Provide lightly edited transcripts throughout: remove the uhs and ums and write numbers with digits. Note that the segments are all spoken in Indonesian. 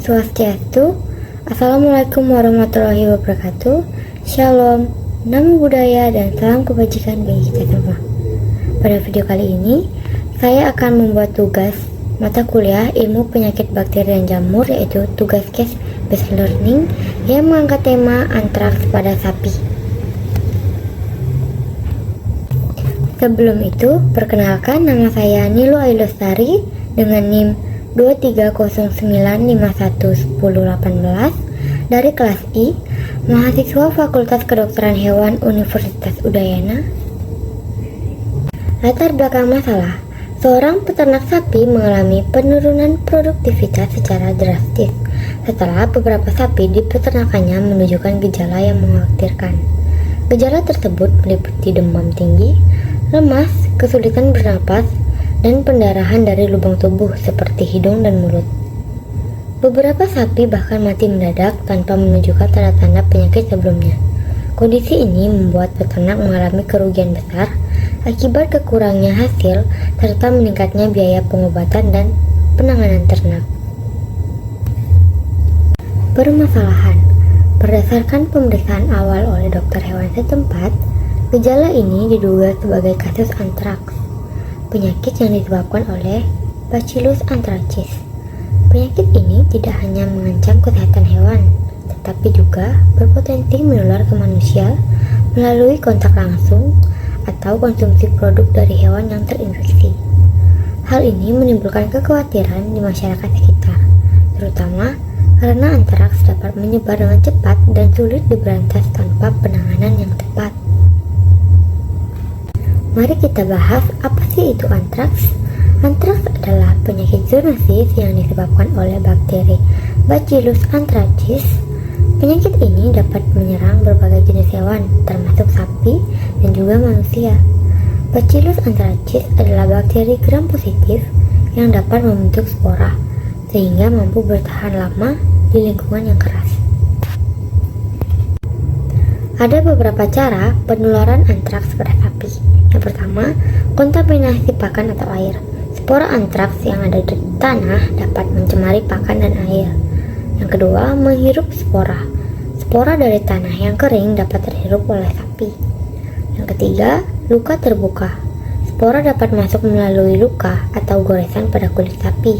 Swastiastu. Assalamualaikum warahmatullahi wabarakatuh. Shalom, namo buddhaya dan salam kebajikan bagi kita semua. Pada video kali ini, saya akan membuat tugas mata kuliah ilmu penyakit bakteri dan jamur, yaitu tugas case based learning yang mengangkat tema antraks pada sapi. Sebelum itu, perkenalkan, nama saya Nilu Ailustari dengan NIM 2309511018 dari kelas I, mahasiswa Fakultas Kedokteran Hewan Universitas Udayana. Latar belakang masalah, seorang peternak sapi mengalami penurunan produktivitas secara drastis setelah beberapa sapi di peternakannya menunjukkan gejala yang mengkhawatirkan. Gejala tersebut meliputi demam tinggi, lemas, kesulitan bernapas, dan pendarahan dari lubang tubuh seperti hidung dan mulut. Beberapa sapi bahkan mati mendadak tanpa menunjukkan tanda-tanda penyakit sebelumnya. Kondisi ini membuat peternak mengalami kerugian besar akibat kekurangnya hasil serta meningkatnya biaya pengobatan dan penanganan ternak. Permasalahan. Berdasarkan pemeriksaan awal oleh dokter hewan setempat, gejala ini diduga sebagai kasus antraks, penyakit yang disebabkan oleh Bacillus anthracis. Penyakit ini tidak hanya mengancam kesehatan hewan, tetapi juga berpotensi menular ke manusia melalui kontak langsung atau konsumsi produk dari hewan yang terinfeksi. Hal ini menimbulkan kekhawatiran di masyarakat sekitar, terutama karena antraks dapat menyebar dengan cepat dan sulit diberantas tanpa penanganan yang tepat. Mari kita bahas apa sih itu antraks. Antraks adalah penyakit zoonosis yang disebabkan oleh bakteri Bacillus anthracis. Penyakit ini dapat menyerang berbagai jenis hewan, termasuk sapi dan juga manusia. Bacillus anthracis adalah bakteri gram positif yang dapat membentuk spora, sehingga mampu bertahan lama di lingkungan yang keras. Ada beberapa cara penularan antraks pada sapi. Yang pertama, kontaminasi pakan atau air. Spora antraks yang ada di tanah dapat mencemari pakan dan air. Yang kedua, menghirup spora. Spora dari tanah yang kering dapat terhirup oleh sapi. Yang ketiga, luka terbuka. Spora dapat masuk melalui luka atau goresan pada kulit sapi.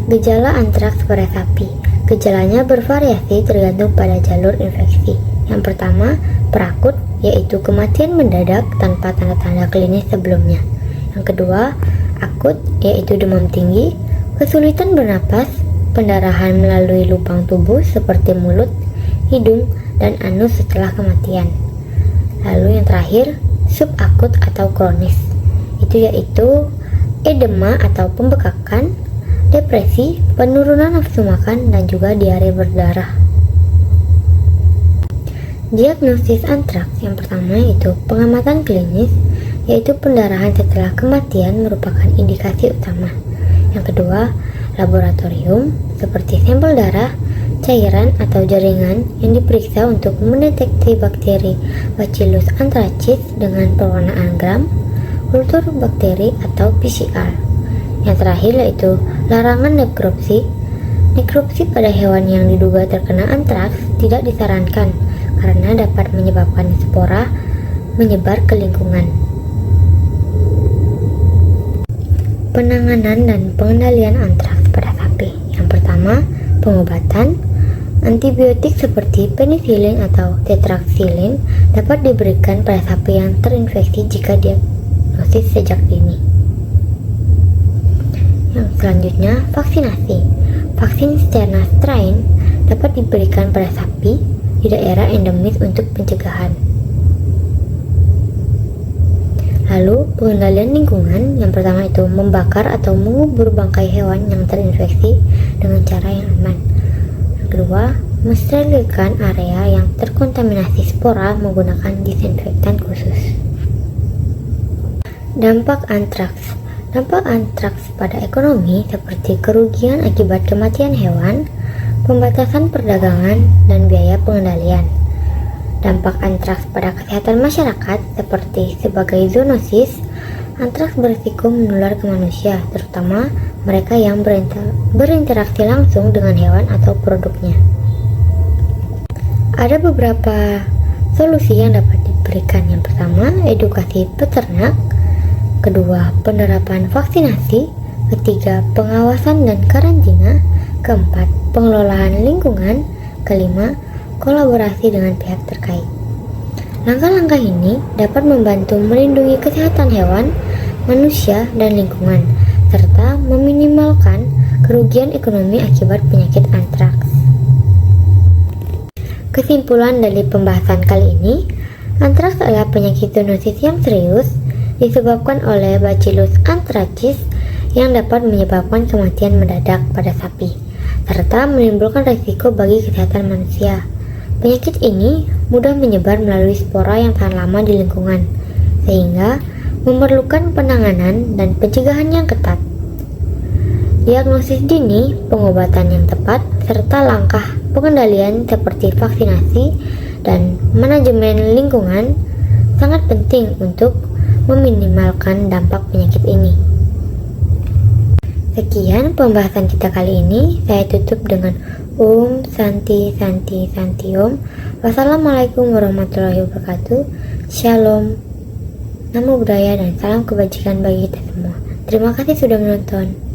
Gejala antraks pada sapi. Gejalanya bervariasi tergantung pada jalur infeksi. Yang pertama, perakut, yaitu kematian mendadak tanpa tanda-tanda klinis sebelumnya. Yang kedua, akut, yaitu demam tinggi, kesulitan bernapas, pendarahan melalui lubang tubuh seperti mulut, hidung, dan anus setelah kematian. Lalu yang terakhir, subakut atau kronis, yaitu edema atau pembekakan, depresi, penurunan nafsu makan, dan juga diare berdarah. Diagnosis antraks yang pertama yaitu pengamatan klinis, yaitu pendarahan setelah kematian merupakan indikasi utama. Yang kedua, laboratorium, seperti sampel darah, cairan, atau jaringan yang diperiksa untuk mendeteksi bakteri Bacillus anthracis dengan pewarnaan gram, kultur bakteri, atau PCR. Yang terakhir yaitu larangan nekropsi. Nekropsi pada hewan yang diduga terkena antraks tidak disarankan karena dapat menyebabkan spora menyebar ke lingkungan. Penanganan dan pengendalian antraks pada sapi. Yang pertama, pengobatan. Antibiotik seperti penicillin atau tetraxilin dapat diberikan pada sapi yang terinfeksi jika diagnosis sejak dini. Yang selanjutnya, vaksinasi. Vaksin Sterna strain dapat diberikan pada sapi di daerah endemis untuk pencegahan. Lalu, pengendalian lingkungan. Yang pertama itu membakar atau mengubur bangkai hewan yang terinfeksi dengan cara yang aman. Yang kedua, mensterilkan area yang terkontaminasi spora menggunakan disinfektan khusus. Dampak antraks. Dampak antraks pada ekonomi seperti kerugian akibat kematian hewan, pembatasan perdagangan, dan biaya pengendalian. Dampak antraks pada kesehatan masyarakat seperti sebagai zoonosis, antraks berisiko menular ke manusia, terutama mereka yang berinteraksi langsung dengan hewan atau produknya. Ada beberapa solusi yang dapat diberikan. Yang pertama, edukasi peternak. Kedua, penerapan vaksinasi. Ketiga, pengawasan dan karantina. Keempat, pengelolaan lingkungan. Kelima, kolaborasi dengan pihak terkait. Langkah-langkah ini dapat membantu melindungi kesehatan hewan, manusia, dan lingkungan, serta meminimalkan kerugian ekonomi akibat penyakit antraks. Kesimpulan dari pembahasan kali ini, antraks adalah penyakit zoonosis yang serius disebabkan oleh Bacillus anthracis yang dapat menyebabkan kematian mendadak pada sapi, serta menimbulkan risiko bagi kesehatan manusia. Penyakit ini mudah menyebar melalui spora yang tahan lama di lingkungan, sehingga memerlukan penanganan dan pencegahan yang ketat. Diagnosis dini, pengobatan yang tepat, serta langkah pengendalian seperti vaksinasi dan manajemen lingkungan sangat penting untuk meminimalkan dampak penyakit ini. Sekian pembahasan kita kali ini. Saya tutup dengan Santi Santi Santi Om. Wassalamualaikum warahmatullahi wabarakatuh. Shalom, namo buddhaya, dan salam kebajikan bagi kita semua. Terima kasih sudah menonton.